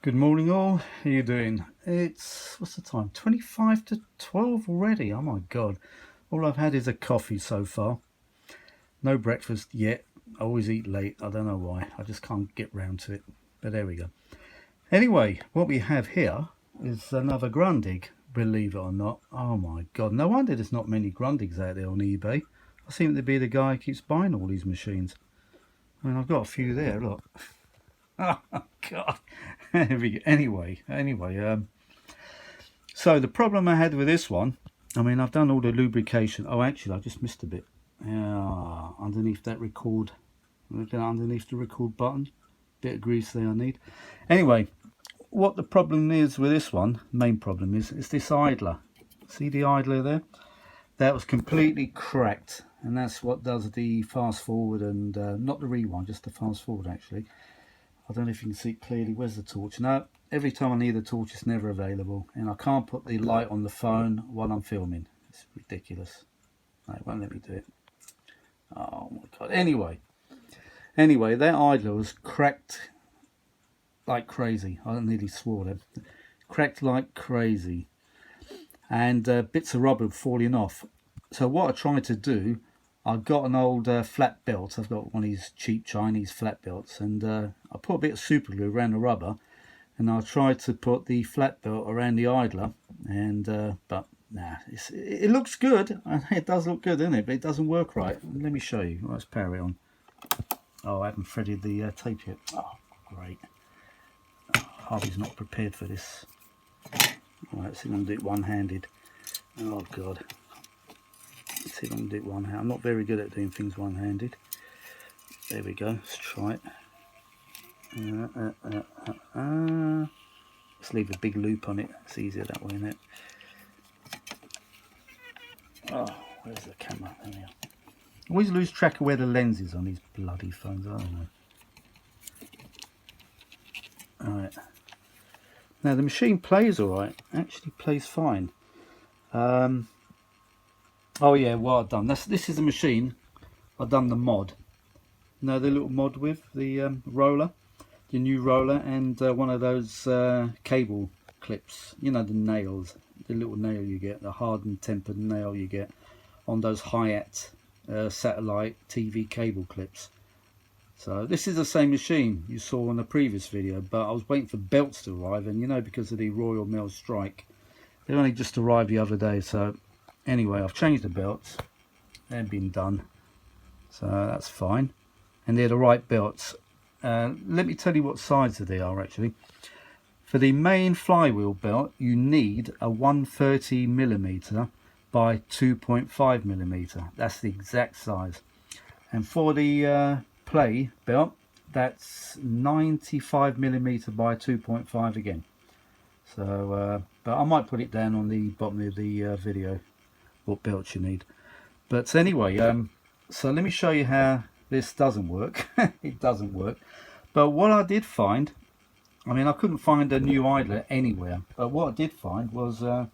Good morning all, how you doing? It's, what's the time? 25 to 12 already, oh my god. All I've had is a coffee so far. No breakfast yet, I always eat late, I don't know why, I just can't get round to it. But there we go. Anyway, what we have here is another Grundig, believe it or not. Oh my god, no wonder there's not many Grundigs out there on eBay. I seem to be the guy who keeps buying all these machines. I mean, I've got a few there, look. Oh god. Anyway, so the problem I had with this one, I mean, I've done all the lubrication. Oh, actually, I just missed a bit. Underneath that record, underneath the record button, bit of grease there I need. Anyway, what the problem is with this one, main problem is this idler. See the idler there? That was completely cracked, and that's what does the fast forward and not the rewind, just the fast forward actually. I don't know if you can see it clearly. Where's the torch? No, every time I need the torch it's never available, and I can't put the light on the phone while I'm filming. It's ridiculous. No, it won't let me do it. Oh my god. Anyway, that idler was cracked like crazy. I nearly swore then. Cracked like crazy, and bits of rubber falling off. So what I tried to do, I got an old flat belt. I've got one of these cheap Chinese flat belts, and I put a bit of super glue around the rubber, and I tried to put the flat belt around the idler, and but nah, it looks good. It does look good, doesn't it? But it doesn't work right. Let me show you. Let's power it on. Oh, I haven't threaded the tape yet. Oh, great. Harvey's not prepared for this. All right, so I'm going to do it one-handed. Oh god. Let's see if I can do it one-handed. I'm not very good at doing things one-handed. There we go. Let's try it. Let's leave a big loop on it. It's easier that way, isn't it? Oh, where's the camera? There we are. I always lose track of where the lens is on these bloody phones. I don't know. Alright. Now the machine plays alright. Actually plays fine. Oh yeah, what I've done. This is a machine. I've done the mod. Now the little mod with the roller, the new roller, and one of those cable clips. You know, the nails, the little nail you get, the hardened tempered nail you get on those Hayat satellite TV cable clips. So this is the same machine you saw on the previous video, but I was waiting for belts to arrive, and you know, because of the Royal Mail strike, they only just arrived the other day. So anyway, I've changed the belts. They've been done, so that's fine, and they're the right belts. Let me tell you what size they are actually. For the main flywheel belt, you need a 130mm by 2.5mm. That's the exact size. And for the play belt, that's 95mm by 2.5 again. So but I might put it down on the bottom of the video what belts you need. But anyway, so let me show you how this doesn't work. It doesn't work. But what I did find, I mean, I couldn't find a new idler anywhere, but what I did find was a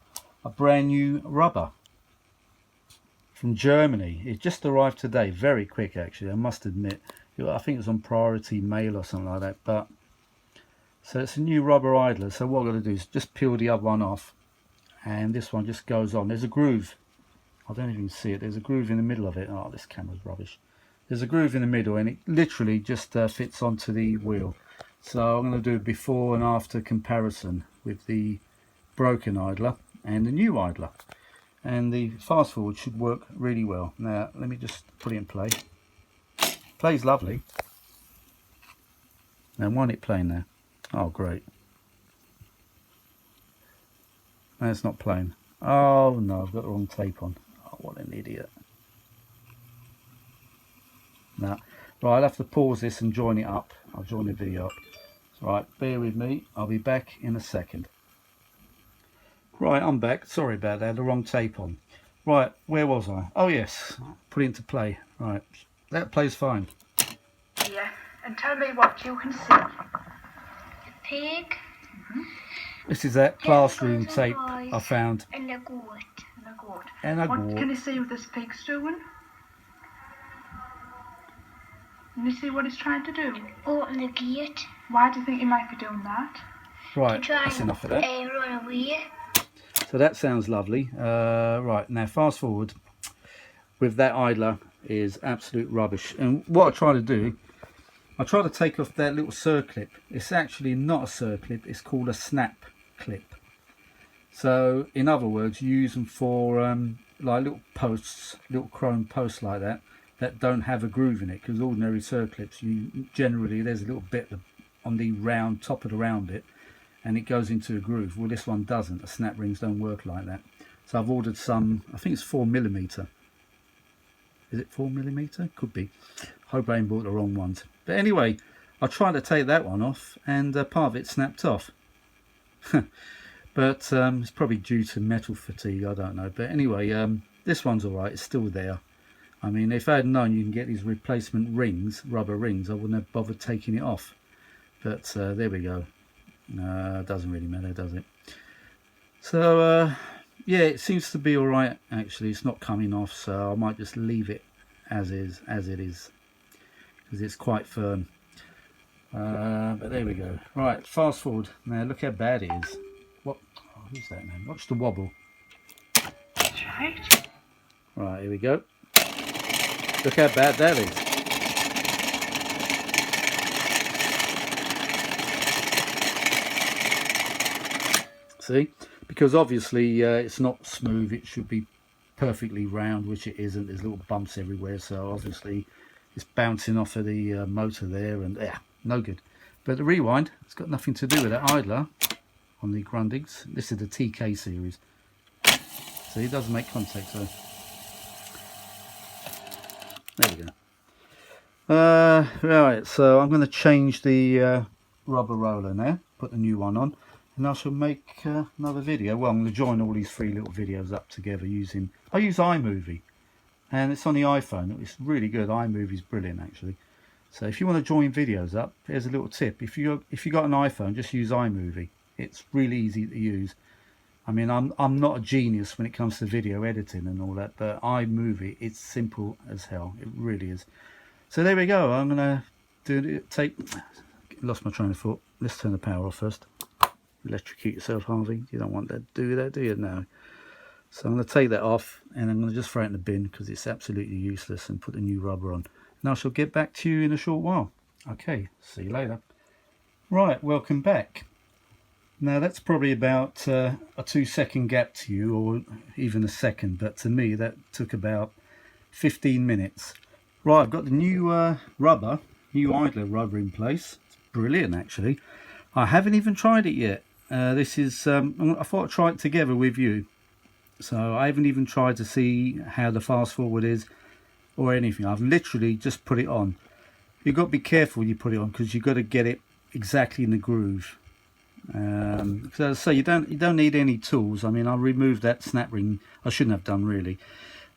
brand new rubber from Germany. It just arrived today, very quick actually, I must admit. I think it was on priority mail or something like that. But so it's a new rubber idler. So what I'm going to do is just peel the other one off, and this one just goes on. There's a groove. I don't even see it. There's a groove in the middle of it. Oh, this camera's rubbish. There's a groove in the middle, and it literally just fits onto the wheel. So I'm going to do a before and after comparison with the broken idler and the new idler, and the fast forward should work really well. Now let me just put it in play. Plays lovely. Now why isn't it playing now? Oh great. No, it's not playing. Oh no, I've got the wrong tape on. Oh, what an idiot. Now, right, I'll have to pause this and join it up. I'll join the video up. Right, bear with me. I'll be back in a second. Right, I'm back. Sorry about that. The wrong tape on. Right, where was I? Oh yes, put it into play. Right, that plays fine. Yeah, and tell me what you can see. A pig. This is that classroom tape I found. And a goat. And a goat. And a What goat. can you see what this pig's doing? Can you see what he's trying to do? Open the gate. Why do you think he might be doing that? Right, to try that's and enough of that. run away. So that sounds lovely. Right, now fast forward with that idler is absolute rubbish. And what I try to do, I try to take off that little circlip. It's actually not a circlip, it's called a snap clip. So in other words, you use them for like little posts, little chrome posts like that don't have a groove in it, because ordinary circlips, you generally there's a little bit on the round top of the round bit and it goes into a groove. Well, this one doesn't. The snap rings don't work like that. So I've ordered some, I think it's 4mm. Is it 4mm? Could be. Hope I ain't bought the wrong ones. But anyway, I tried to take that one off and part of it snapped off. But it's probably due to metal fatigue, I don't know. But anyway, this one's alright, it's still there. I mean, if I had known you can get these replacement rings, rubber rings, I wouldn't have bothered taking it off. But there we go. Doesn't really matter, does it? So yeah, it seems to be alright actually. It's not coming off, so I might just leave it as it is, because it's quite firm. But there we go. Right, fast forward. Now look how bad it is. What? Oh, who's that now? Watch the wobble. That's right. Right, here we go. Look how bad that is. See? Because obviously it's not smooth, it should be perfectly round, which it isn't. There's little bumps everywhere, so obviously it's bouncing off of the motor there, and yeah, no good. But the rewind, it's got nothing to do with that idler on the Grundigs. This is the TK series. See, it doesn't make contact, so there we go. Right, so I'm going to change the rubber roller now, put the new one on, and I shall make another video. Well, I'm going to join all these three little videos up together using, I use iMovie, and it's on the iPhone. It's really good. iMovie's brilliant actually. So if you want to join videos up, here's a little tip. If you got an iPhone, just use iMovie. It's really easy to use. I mean, I'm not a genius when it comes to video editing and all that, but iMovie, it's simple as hell. It really is. So there we go. I'm gonna lost my train of thought. Let's turn the power off first. Electrocute yourself, Harvey. You don't want that, do that, do you? No. So I'm going to take that off and I'm going to just throw it in the bin because it's absolutely useless, and put the new rubber on. And I shall get back to you in a short while. Okay, see you later. Right, welcome back. Now that's probably about a 2-second gap to you, or even a second, but to me that took about 15 minutes. Right, I've got the new new idler rubber in place. It's brilliant actually. I haven't even tried it yet. This is, I thought I'd try it together with you. So I haven't even tried to see how the fast forward is or anything. I've literally just put it on. You've got to be careful when you put it on, because you've got to get it exactly in the groove. So you don't need any tools. I mean, I removed that snap ring. I shouldn't have done really,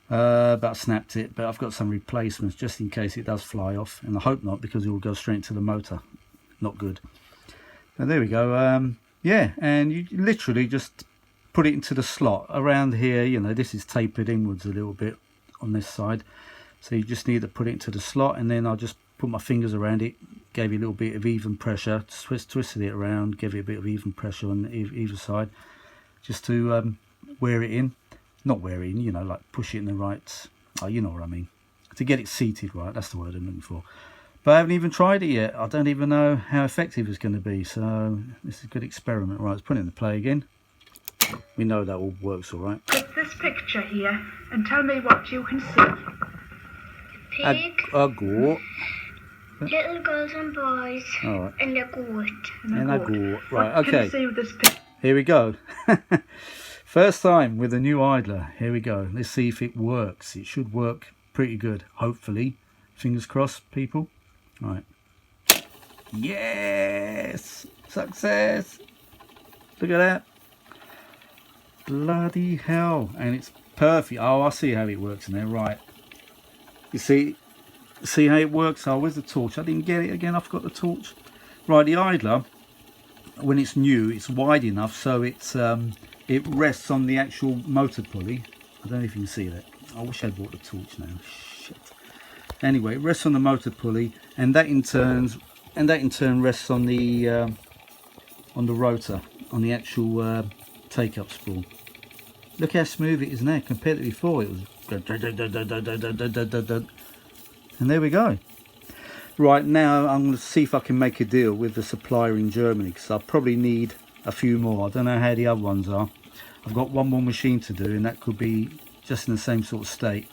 but I snapped it. But I've got some replacements just in case it does fly off, and I hope not, because it will go straight into the motor. Not good. And there we go. Yeah, and you literally just put it into the slot around here. You know, this is tapered inwards a little bit on this side, so you just need to put it into the slot, and then I'll just put my fingers around it, gave it a little bit of even pressure, twisted it around, give it a bit of even pressure on either side, just to wear it in. Not wear it in, you know, like push it in the right, oh, you know what I mean, to get it seated right. That's the word I'm looking for. But I haven't even tried it yet. I don't even know how effective it's going to be, so this is a good experiment. Right, let's put it in the play again. We know that all works all right. Put this picture here and tell me what you can see. Pig, A goat. little girls and boys, All right. and a goat. And a goat. Right, What can okay. you see with this picture? Here we go. First time with a new idler. Here we go. Let's see if it works. It should work pretty good, hopefully. Fingers crossed, people. Right. Yes! Success! Look at that. Bloody hell. And it's perfect. Oh, I see how it works in there. Right. You see how it works? Oh, where's the torch? I didn't get it again. I forgot the torch. Right, the idler, when it's new, it's wide enough so it's it rests on the actual motor pulley. I don't know if you can see that. I wish I'd brought the torch now. Shit. Anyway, it rests on the motor pulley, and that in turn rests on the on the rotor, on the actual take-up spool. Look how smooth it is now compared to before. It was, and there we go. Right, now I'm going to see if I can make a deal with the supplier in Germany, because I'll probably need a few more. I don't know how the other ones are. I've got one more machine to do, and that could be just in the same sort of state.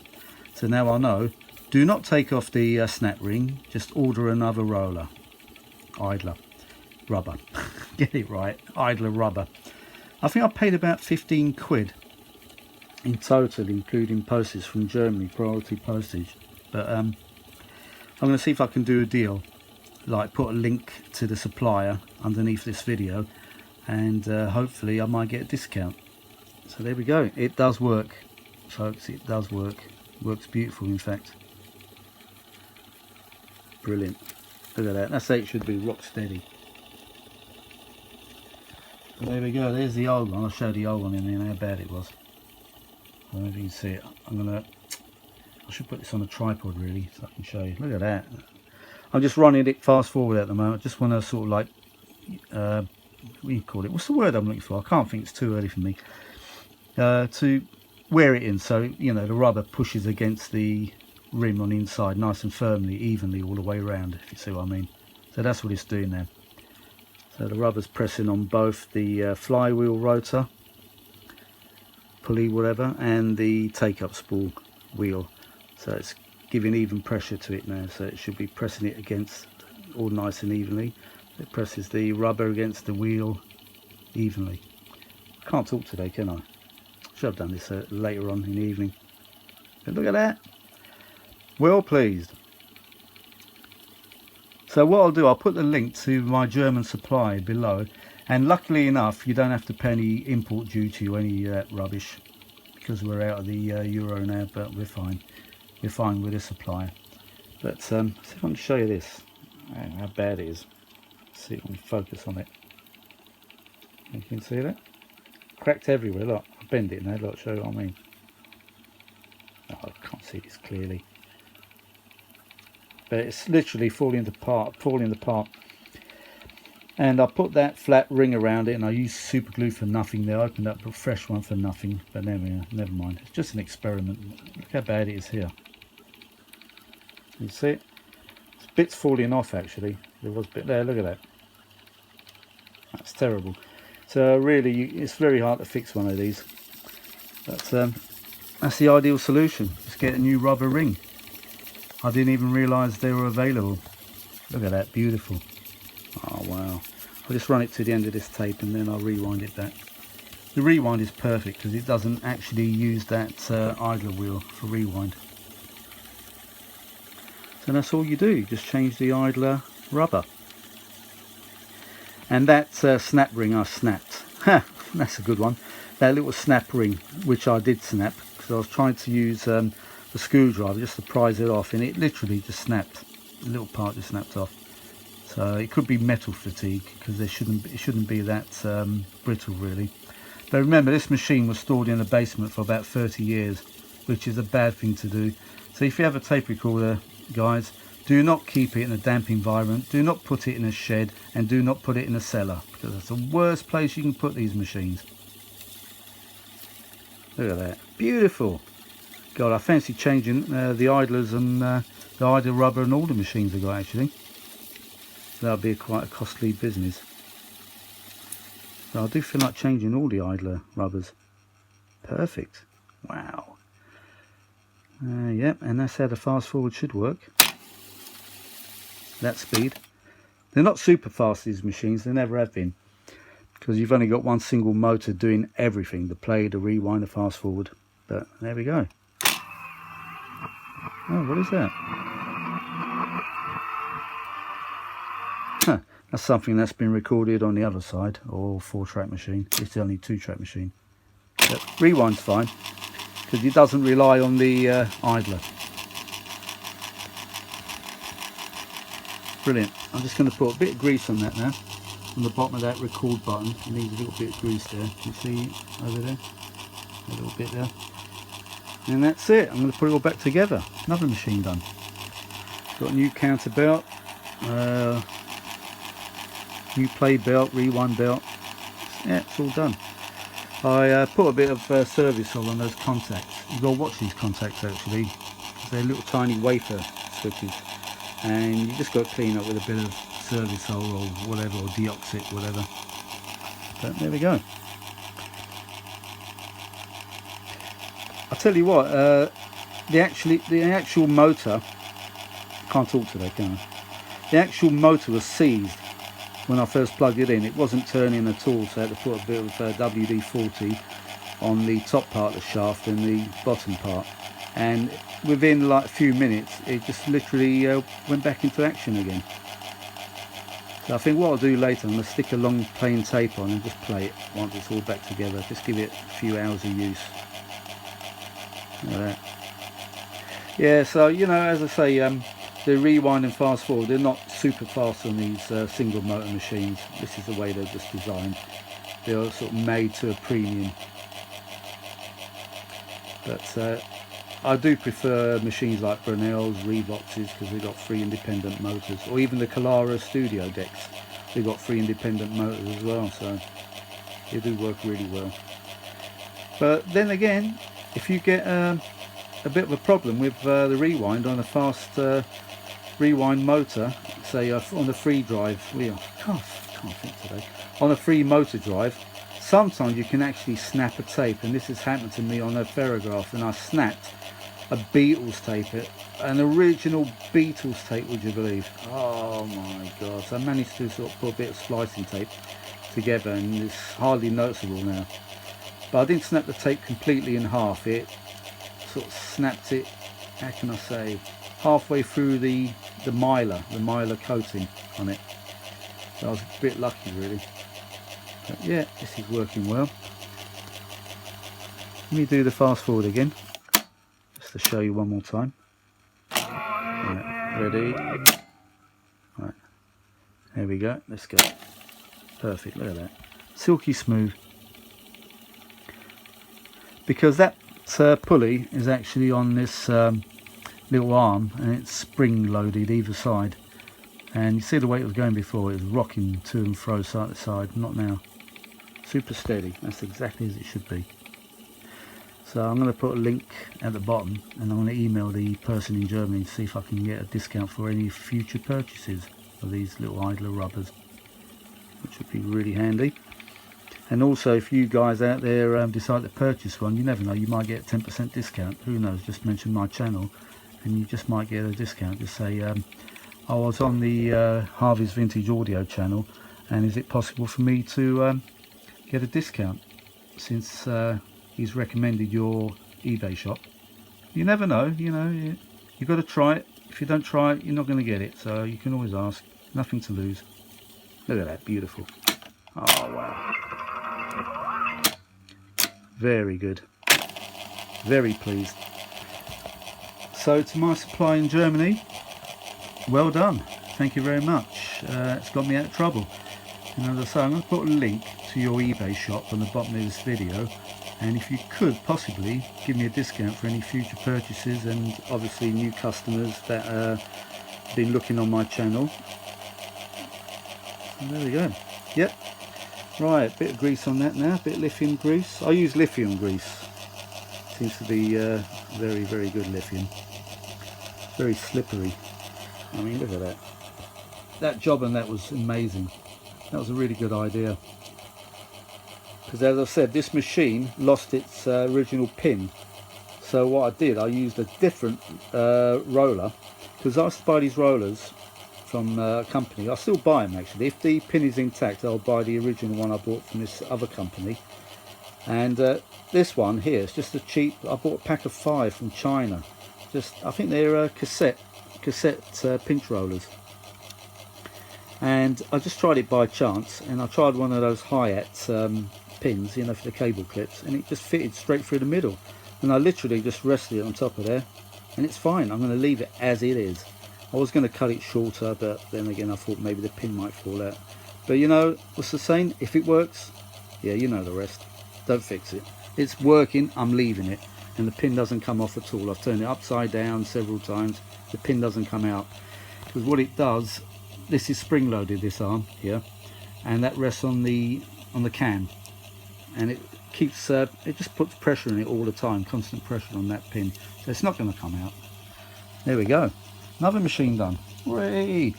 So now I know, do not take off the snap ring, just order another roller. Idler rubber. Get it right, idler rubber. I think I paid about 15 quid in total, including postage from Germany, priority postage. But I'm going to see if I can do a deal, like put a link to the supplier underneath this video, and hopefully I might get a discount. So there we go. It does work, folks. It does work. Works beautiful, in fact. Brilliant. Look at that. That's how it should be, rock steady. So there we go. There's the old one. I'll show the old one in there and how bad it was. I don't know if you can see it. I should put this on a tripod really, so I can show you. Look at that. I'm just running it fast forward at the moment. I just want to sort of like, what do you call it? What's the word I'm looking for? I can't think, it's too early for me. To wear it in, so you know the rubber pushes against the rim on the inside nice and firmly, evenly all the way around, if you see what I mean. So that's what it's doing there. So the rubber's pressing on both the flywheel rotor, pulley, whatever, and the take-up spool wheel. So it's giving even pressure to it now, so it should be pressing it against all nice and evenly. It presses the rubber against the wheel evenly. I can't talk today, can I? Should have done this later on in the evening. But look at that. Well pleased. So what I'll do, I'll put the link to my German supply below, and luckily enough you don't have to pay any import duty or any rubbish, because we're out of the euro now, but we're fine. We're fine with the supplier. But see if I can show you this, how bad it is. Let's see if we can focus on it. You can see that? Cracked everywhere, look. I'll bend it now, look, show you what I mean. Oh, I can't see this clearly. But it's literally falling apart. And I put that flat ring around it, and I used super glue for nothing there. I opened up a fresh one for nothing, but there we are, never mind. It's just an experiment. Look how bad it is here. You see it? Bits falling off actually. There was a bit there, look at that. That's terrible. So really, it's very hard to fix one of these. But that's the ideal solution. Just get a new rubber ring. I didn't even realise they were available. Look at that, beautiful. Oh wow. I'll just run it to the end of this tape and then I'll rewind it back. The rewind is perfect because it doesn't actually use that idler wheel for rewind. So that's all you do, you just change the idler rubber. And that snap ring I snapped. Ha! That's a good one. That little snap ring, which I did snap because I was trying to use the screwdriver just to prise it off, and it literally just snapped. The little part just snapped off. So it could be metal fatigue, because it shouldn't be that brittle really. But remember, this machine was stored in the basement for about 30 years, which is a bad thing to do. So if you have a tape recorder, guys, do not keep it in a damp environment, do not put it in a shed, and do not put it in a cellar, because that's the worst place you can put these machines. Look at that, beautiful. God, I fancy changing the idlers and the idler rubber and all the machines I've got actually. That would be quite a costly business. So I do feel like changing all the idler rubbers. Perfect. Wow. Yep, and that's how the fast forward should work. That speed. They're not super fast, these machines, they never have been, because you've only got one single motor doing everything, the play, the rewind, the fast forward. But there we go. Oh, what is that? Huh, that's something that's been recorded on the other side, or 4-track machine. It's only 2-track machine. But rewind's fine, because it doesn't rely on the idler. Brilliant. I'm just going to put a bit of grease on that now, on the bottom of that record button. It needs a little bit of grease there. You see over there? A little bit there. And that's it. I'm going to put it all back together. Another machine done. Got a new counterbalk. new play belt, rewind belt. Yeah, it's all done. I put a bit of service oil on those contacts. You've got to watch these contacts actually, because they're little tiny wafer switches, and you just got to clean up with a bit of service oil or whatever, or deoxit, whatever. But there we go. I'll tell you what, the actual motor, can't talk today, can I? The actual motor was seized when I first plugged it in. It wasn't turning at all, so I had to put a bit of WD-40 on the top part of the shaft and the bottom part, and within like a few minutes it just literally went back into action again. So I think what I'll do later, I'm going to stick a long plain tape on and just play it once it's all back together, just give it a few hours of use. Look at that. Yeah, so you know, as I say, the rewind and fast forward, they're not super fast on these single motor machines. This is the way they're just designed. They're sort of made to a premium. But I do prefer machines like Brunel's, Reebox's, because they've got 3 independent motors, or even the Calara Studio decks. They've got 3 independent motors as well, so they do work really well. But then again, if you get a bit of a problem with the rewind on a fast rewind motor, say on a free drive, can't think today, on a free motor drive, sometimes you can actually snap a tape, and this has happened to me on a Ferrograph, and I snapped a Beatles tape, an original Beatles tape, would you believe? Oh my god. So I managed to sort of put a bit of splicing tape together, and it's hardly noticeable now. But I didn't snap the tape completely in half. It sort of snapped it, how can I say, halfway through the mylar coating on it. So I was a bit lucky really. But yeah, this is working well. Let me do the fast forward again, just to show you one more time. Right, ready? Right, there we go, let's go. Perfect, look at that. Silky smooth. Because that pulley is actually on this little arm, and it's spring loaded either side, and you see the way it was going before, it was rocking to and fro side to side. Not now. Super steady. That's exactly as it should be. So I'm going to put a link at the bottom, and I'm going to email the person in Germany to see if I can get a discount for any future purchases of these little idler rubbers, which would be really handy. And also, if you guys out there decide to purchase one, you never know, you might get a 10% discount. Who knows? Just mention my channel and you just might get a discount. Just say, I was on the Harvey's Vintage Audio channel, and is it possible for me to get a discount since he's recommended your eBay shop? You never know, you know, you've got to try it. If you don't try it, you're not going to get it. So you can always ask. Nothing to lose. Look at that, beautiful. Oh wow. Very good. Very pleased. So to my supply in Germany, well done. Thank you very much. It's got me out of trouble. And as I say, I'm going to put a link to your eBay shop on the bottom of this video, and if you could possibly give me a discount for any future purchases, and obviously new customers that have been looking on my channel. And there we go. Yep. Right, bit of grease on that now, bit of lithium grease. I use lithium grease. Seems to be very, very good lithium. Very slippery. I mean, look at that. That job on that was amazing. That was a really good idea. Because as I said, this machine lost its original pin. So what I did, I used a different roller. Because I used to buy these rollers from a company. I still buy them actually. If the pin is intact, I'll buy the original one I bought from this other company. And this one here is just a cheap, I bought a pack of 5 from China. I think they're cassette pinch rollers. And I just tried it by chance, and I tried one of those Hi-Hat pins, you know, for the cable clips, and it just fitted straight through the middle. And I literally just rested it on top of there, and it's fine. I'm going to leave it as it is. I was going to cut it shorter, but then again I thought maybe the pin might fall out. But you know, what's the saying? If it works, yeah, you know the rest. Don't fix it. It's working, I'm leaving it. And the pin doesn't come off at all. I've turned it upside down several times. The pin doesn't come out. Because what it does, this is spring loaded, this arm here. and that rests on the cam, and it keeps it just puts pressure in it all the time, constant pressure on that pin, so it's not going to come out. There we go, another machine done. Hooray!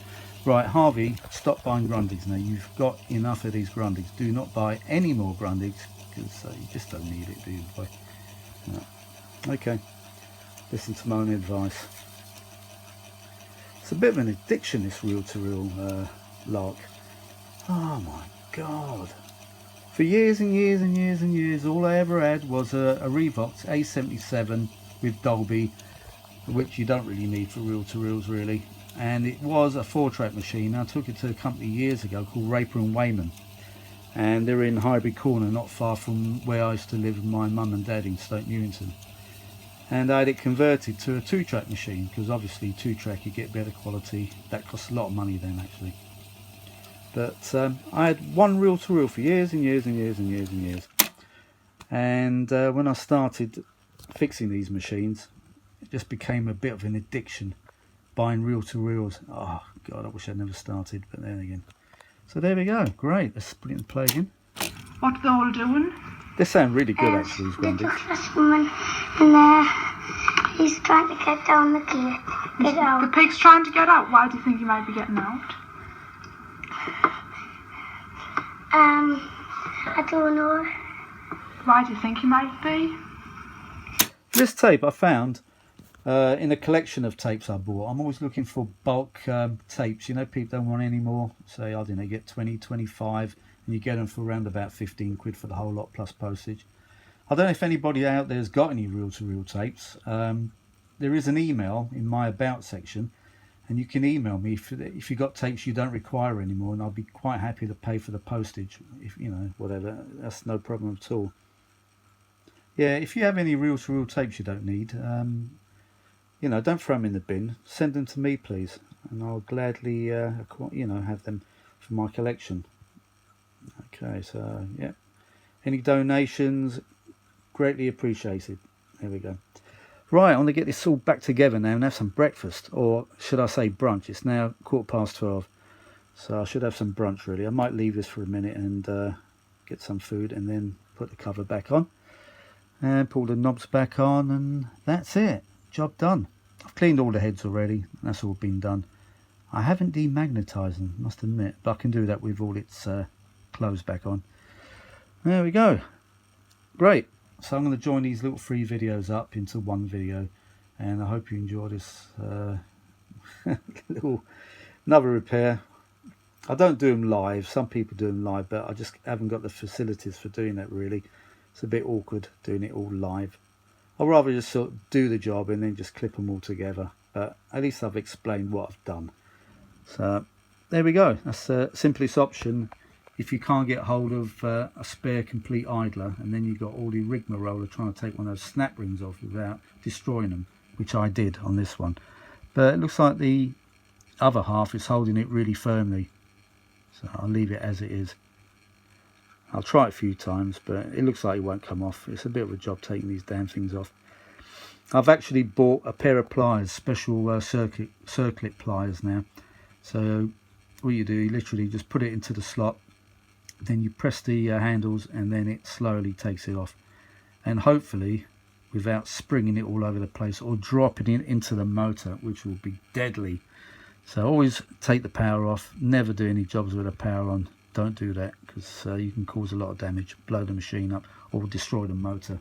Right, Harvey, stop buying Grundigs now. You've got enough of these Grundigs. Do not buy any more Grundigs, because you just don't need it, do you, boy? No. Okay, listen to my own advice. It's a bit of an addiction, this reel-to-reel lark. Oh my god. For years and years and years and years, all I ever had was a Revox A77 with Dolby, which you don't really need for reel-to-reels really. And it was a 4-track machine. I took it to a company years ago called Raper and Wayman, and they're in Highbury Corner, not far from where I used to live with my mum and dad in Stoke Newington. And I had it converted to a 2-track machine, because obviously 2-track you get better quality. That costs a lot of money then actually. But I had one reel-to-reel for years and years and years and years and years. And when I started fixing these machines, it just became a bit of an addiction, buying reel-to-reels. Oh god, I wish I'd never started, but then again. So there we go, great. Let's put it in play again. What are they all doing? They sound really good actually, these Little Grundigs. Christmas, and he's trying to get down the gate. Get The out. pig's trying to get out. Why do you think he might be getting out? I don't know. Why do you think he might be? This tape I found in a collection of tapes I bought. I'm always looking for bulk tapes. You know, people don't want any more. Say, I don't know, get 20, 25, and you get them for around about 15 quid for the whole lot plus postage. I don't know if anybody out there has got any reel-to-reel tapes. There is an email in my about section, and you can email me if you've got tapes you don't require anymore, and I'll be quite happy to pay for the postage, if you know, whatever. That's no problem at all. Yeah, if you have any reel-to-reel tapes you don't need, you know, don't throw them in the bin. Send them to me, please, and I'll gladly, you know, have them for my collection. Okay, so yeah, any donations, greatly appreciated. There we go. Right, I want to get this all back together now and have some breakfast, or should I say brunch. It's now 12:15, so I should have some brunch really. I might leave this for a minute and get some food and then put the cover back on and pull the knobs back on, and that's it, job done. I've cleaned all the heads already, that's all been done. I haven't demagnetized them, must admit, but I can do that with all its clothes back on. There we go, great. So I'm going to join these little 3 videos up into one video, and I hope you enjoy this little another repair. I don't do them live. Some people do them live, but I just haven't got the facilities for doing that really. It's a bit awkward doing it all live. I'd rather just sort of do the job and then just clip them all together, but at least I've explained what I've done. So there we go, that's the simplest option if you can't get hold of a spare complete idler, and then you've got all the rigmarole trying to take one of those snap rings off without destroying them, which I did on this one. But it looks like the other half is holding it really firmly, so I'll leave it as it is. I'll try it a few times, but it looks like it won't come off. It's a bit of a job taking these damn things off. I've actually bought a pair of pliers, special circlip pliers now. So what you do, you literally just put it into the slot, then you press the handles, and then it slowly takes it off. And hopefully, without springing it all over the place or dropping it into the motor, which will be deadly. So always take the power off. Never do any jobs with the power on. Don't do that, because you can cause a lot of damage, blow the machine up, or destroy the motor.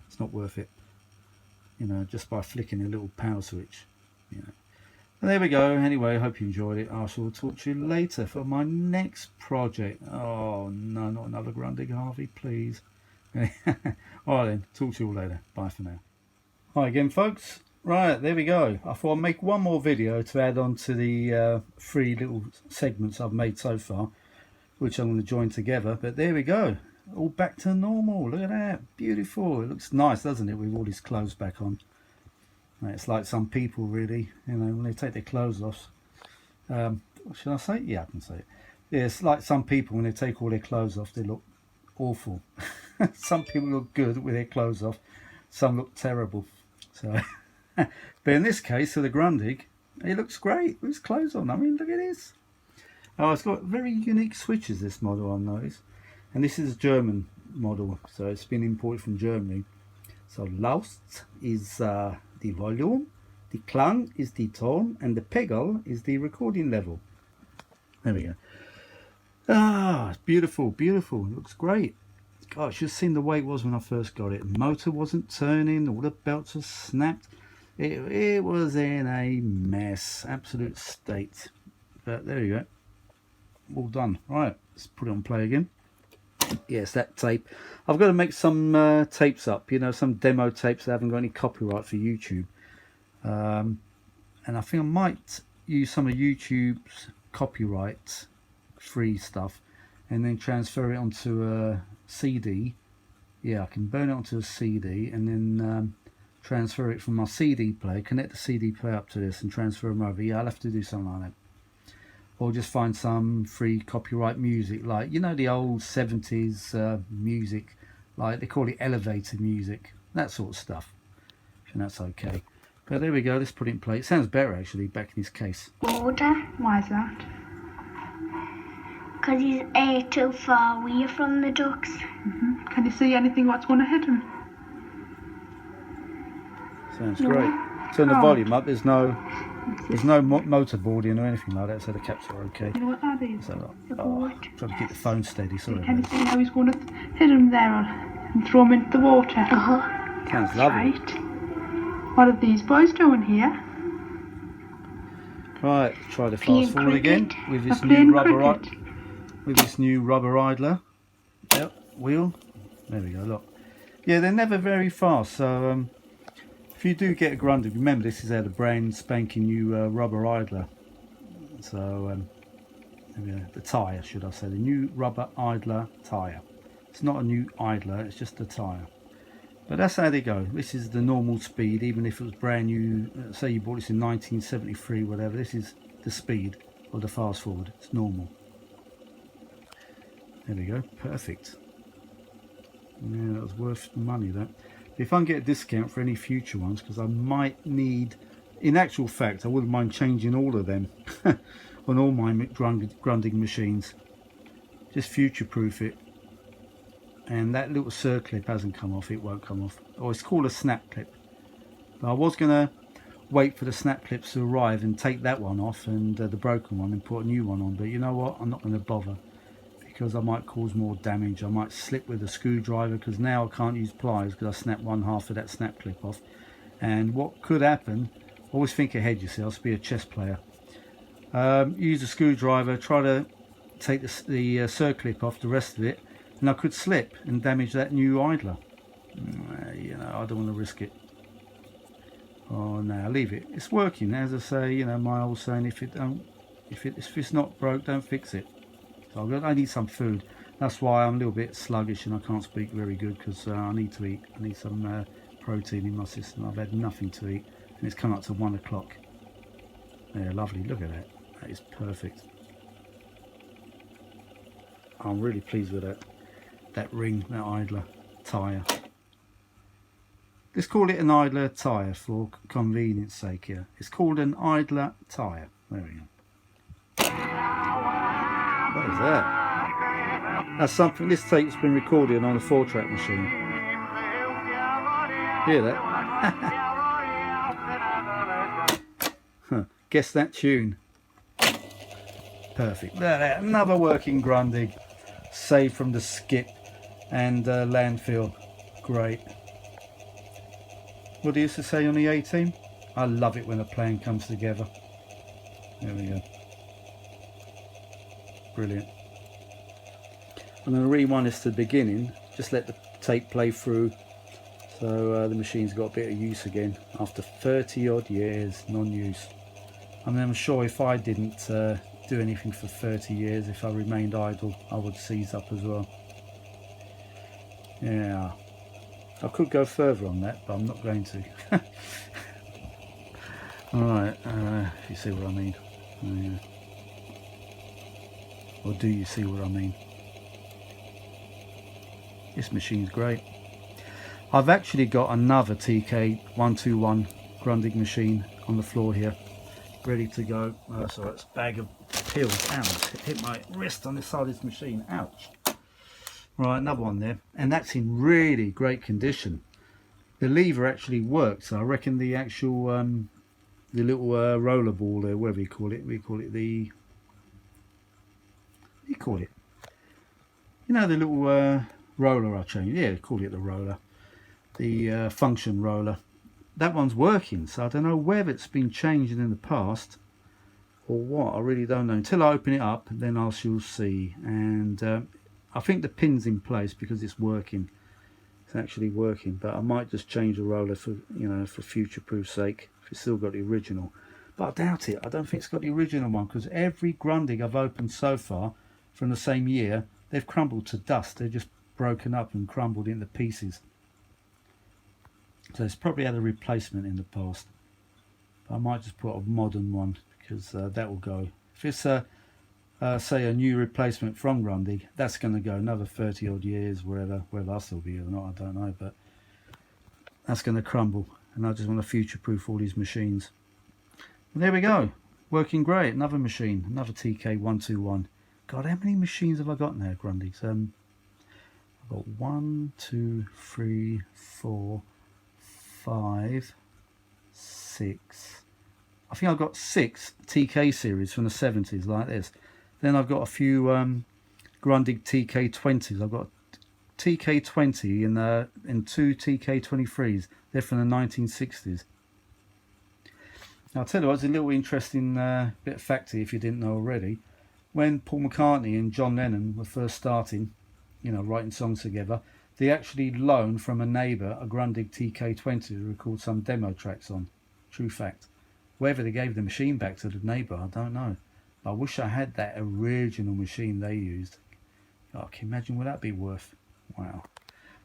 It's not worth it, you know, just by flicking a little power switch, you know. And there we go. Anyway, I hope you enjoyed it. I shall talk to you later for my next project. Oh no, not another Grundig, Harvey, please. Alright then, talk to you all later. Bye for now. Hi again, folks. Right, there we go. I thought I'd make one more video to add on to the 3 little segments I've made so far, which I'm going to join together. But there we go, all back to normal. Look at that, beautiful. It looks nice, doesn't it, with all his clothes back on. It's like some people really, you know, when they take their clothes off, should I say it? Yeah, I can say it. Yeah, it's like some people when they take all their clothes off, they look awful. Some people look good with their clothes off, some look terrible. So but in this case, for the Grundig, he looks great with his clothes on. I mean, look at this. Oh, it's got very unique switches, this model, I've noticed. And this is a German model, so it's been imported from Germany. So Laust is the volume, the Klang is the tone, and the Pegel is the recording level. There we go. Ah, it's beautiful, beautiful. It looks great. Gosh, just seen the way it was when I first got it. The motor wasn't turning, all the belts were snapped. It was in a mess, absolute state. But there you go. All done. Right, let's put it on play again. Yes, that tape. I've got to make some tapes up, you know, some demo tapes that haven't got any copyright for YouTube. And I think I might use some of YouTube's copyright free stuff and then transfer it onto a CD. Yeah, I can burn it onto a CD and then transfer it from my CD player, connect the CD player up to this and transfer them over. Yeah, I'll have to do something like that. Or just find some free copyright music, like, you know, the old 70s music, like they call it elevator music, that sort of stuff. And that's okay. But there we go, let's put it in play. It sounds better actually back in this case. Order. Why is that? Because he's too far away from the ducks. Can you see anything what's going to hit him? Sounds great. Turn the volume up. There's no motorboarding or anything like that, so the caps are okay. You know what that is? So, trying to keep the phone steady. Sorry. Can you see how he's going to hit him there and throw him into the water? Sounds lovely. Right. What are these boys doing here? Right, try the Playing fast forward again cricket. with this They're new playing rubber cricket. with this new rubber idler. Yep, wheel. There we go. Look. Yeah, they're never very fast. So if you do get a Grundig, remember this is a brand spanking new rubber idler. So there we go. The tyre, should I say, the new rubber idler tyre. It's not a new idler, it's just a tyre. But that's how they go. This is the normal speed, even if it was brand new. Say you bought this in 1973, whatever. This is the speed of the fast forward. It's normal. There we go. Perfect. Yeah, that was worth the money, that. If I can get a discount for any future ones, because I might need, in actual fact, I wouldn't mind changing all of them on all my Grundig machines. Just future-proof it. And that little circlip hasn't come off. It won't come off. Oh, it's called a snap clip. But I was going to wait for the snap clips to arrive and take that one off and the broken one and put a new one on. But you know what? I'm not going to bother, because I might cause more damage. I might slip with a screwdriver, because now I can't use pliers because I snapped one half of that snap clip off. And what could happen, always think ahead, you see, I'll be a chess player. Use a screwdriver, try to take the circlip off, the rest of it, and I could slip and damage that new idler. You know, I don't want to risk it. Oh no, leave it. It's working, as I say. You know, my old saying: if it's not broke, don't fix it. So I need some food. That's why I'm a little bit sluggish and I can't speak very good, because I need to eat. I need some protein in my system. I've had nothing to eat, and it's come up to 1 o'clock. Yeah, lovely. Look at that. That is perfect. I'm really pleased with that. That ring, that idler tyre. Let's call it an idler tyre for convenience sake here. It's called an idler tyre. There we go. What is that? That's something. This tape's been recorded on a 4-track machine. Hear that? Huh. Guess that tune. Perfect. There, another working Grundig, saved from the skip and landfill. Great. What do you used to say on the A-team? I love it when a plan comes together. There we go. Brilliant. I'm going to rewind this to the beginning, just let the tape play through, so the machine's got a bit of use again after 30 odd years non-use. I mean, I'm sure if I didn't do anything for 30 years, if I remained idle, I would seize up as well. Yeah, I could go further on that, but I'm not going to. Alright, if you see what I mean. Yeah. Or do you see what I mean? This machine's great. I've actually got another TK121 Grundig machine on the floor here, ready to go. So it's a bag of peels. Ouch, it hit my wrist on this side of this machine. Ouch. Right, another one there, and that's in really great condition. The lever actually works. So I reckon the actual the little roller ball there, whatever you call it, we call it the, what do you call it? You know, the little roller I changed. Yeah, call it the roller, the function roller. That one's working. So I don't know whether it's been changed in the past or what. I really don't know. Until I open it up, then I shall see. And I think the pin's in place because it's working. It's actually working, but I might just change the roller for, you know, for future-proof sake. If it's still got the original, but I doubt it. I don't think it's got the original one, because every Grundig I've opened so far from the same year, they've crumbled to dust. They're just broken up and crumbled into pieces. So it's probably had a replacement in the past. But I might just put a modern one, because that will go. If it's say a new replacement from Grundig, that's going to go another 30 odd years, whether I'll still be here or not, I don't know, but that's going to crumble, and I just want to future-proof all these machines. And there we go, working great. Another machine, another TK121. God, how many machines have I got now, Grundigs? I've got 1, 2, 3, 4, 5, 6. I think I've got 6 TK series from the 70s like this. Then I've got a few Grundig TK20s. I've got TK20 and 2 TK23s. They're from the 1960s. Now, I'll tell you what, it's a little interesting bit of fact here if you didn't know already. When Paul McCartney and John Lennon were first starting, you know, writing songs together, they actually loaned from a neighbour a Grundig TK20 to record some demo tracks on. True fact. Whether they gave the machine back to the neighbour, I don't know. I wish I had that original machine they used. Oh, can you imagine what that'd be worth? Wow.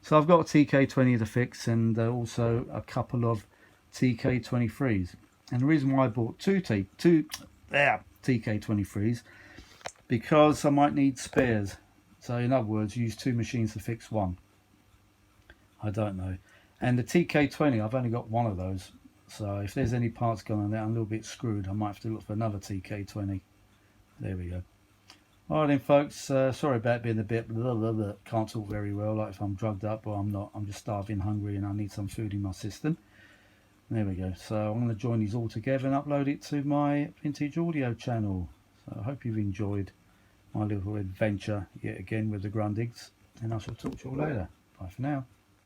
So I've got a TK20 to fix, and also a couple of TK23s. And the reason why I bought two TK23s, because I might need spares. So in other words, use 2 machines to fix one. I don't know. And the TK20, I've only got one of those. So if there's any parts going on there, I'm a little bit screwed. I might have to look for another TK20. There we go. Alright then, folks, sorry about being a bit blah, blah, blah. Can't talk very well, like if I'm drugged up, but I'm not. I'm just starving, hungry, and I need some food in my system. There we go. So I'm going to join these all together and upload it to my vintage audio channel. So I hope you've enjoyed my little adventure yet again with the Grundigs, and I shall talk to you all later. Bye for now.